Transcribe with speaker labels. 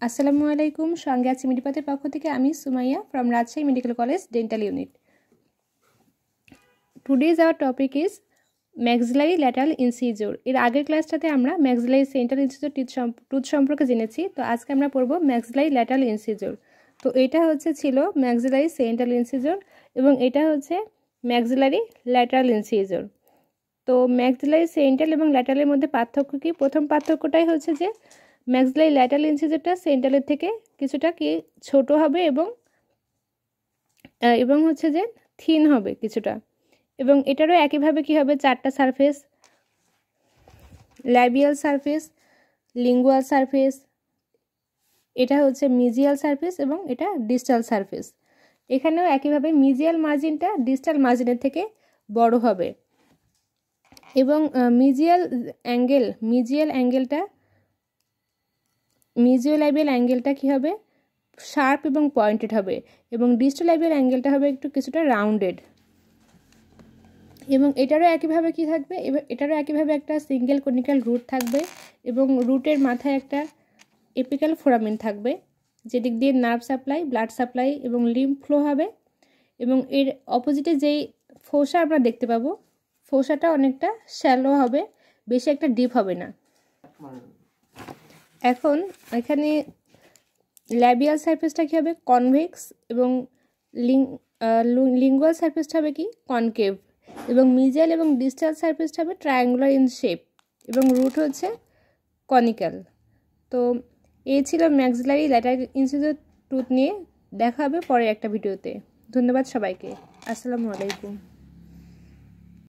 Speaker 1: আসসালামু আলাইকুম। সঙ্গে আছি মিডিপাতের পক্ষ থেকে আমি Sumaiya from Rajshahi medical college dental unit. Today's our topic is maxillary lateral incisor. এর আগের ক্লাসটাতে আমরা ম্যাক্সিলারি সেন্ট্রাল ইনসিজর টুথ সম্পর্কে জেনেছি। তো আজকে আমরা পড়ব ম্যাক্সিলারি ল্যাটারাল ইনসিজর। তো এটা ছিল ম্যাক্সিলারি সেন্ট্রাল ইনসিজর এবং এটা ম্যাক্সিলারি ল্যাটারাল ইনসিজর। তো ম্যাক্সিলারি সেন্ট্রাল এবং ল্যাটারালের মধ্যে পার্থক্য কি? প্রথম পার্থক্যটাই যে ম্যাক্সিলারি ল্যাটারাল ইনসিজরটা সেন্ট্রালের থেকে কিছুটা ছোট হবে এবং থিন হবে কিছুটা, এবং এটারও একইভাবে হবে চারটা surface: labial surface, lingual surface, এটা মিজিয়াল সারফেস এবং এটা ডিস্টাল সারফেস। এখানেও একইভাবে মিজিয়াল মার্জিনটা ডিস্টাল মার্জিনের থেকে বড় হবে এবং মিজিওল্যাবিয়াল অ্যাঙ্গেলটা হবে শার্প এবং পয়েন্টেড হবে এবং ডিস্টোল্যাবিয়াল অ্যাঙ্গেলটা হবে কিছুটা রাউন্ডেড। এবং এটারও একইভাবে থাকবে, এটারও একইভাবে একটা সিঙ্গেল কনিক্যাল রুট থাকবে এবং রুটের মাথায় একটা এপিক্যাল ফোরামেন থাকবে, যেদিক দিয়ে নার্ভ সাপ্লাই, ব্লাড সাপ্লাই এবং লিম্ফ ফ্লো হবে। এবং এর অপোজিটে যেই ফোসা আমরা দেখতে পাবো, ফোসাটা অনেকটা শ্যালো হবে, বেশি একটা ডিপ হবে না। এখন এখানে ল্যাবিয়াল সারফেসটা হবে কনভেক্স এবং লিঙ্গুয়াল সারফেসটা হবে কনকেভ এবং মিজিয়াল এবং ডিস্টাল সারফেসটা হবে ট্রায়াঙ্গুলার ইন শেপ এবং রুট কনিক্যাল। তো এই ছিল ম্যাক্সিলারি ল্যাটারাল ইনসিজর টুথ নিয়ে। দেখা হবে পরের একটা ভিডিওতে। ধন্যবাদ সবাইকে। আসসালামু আলাইকুম।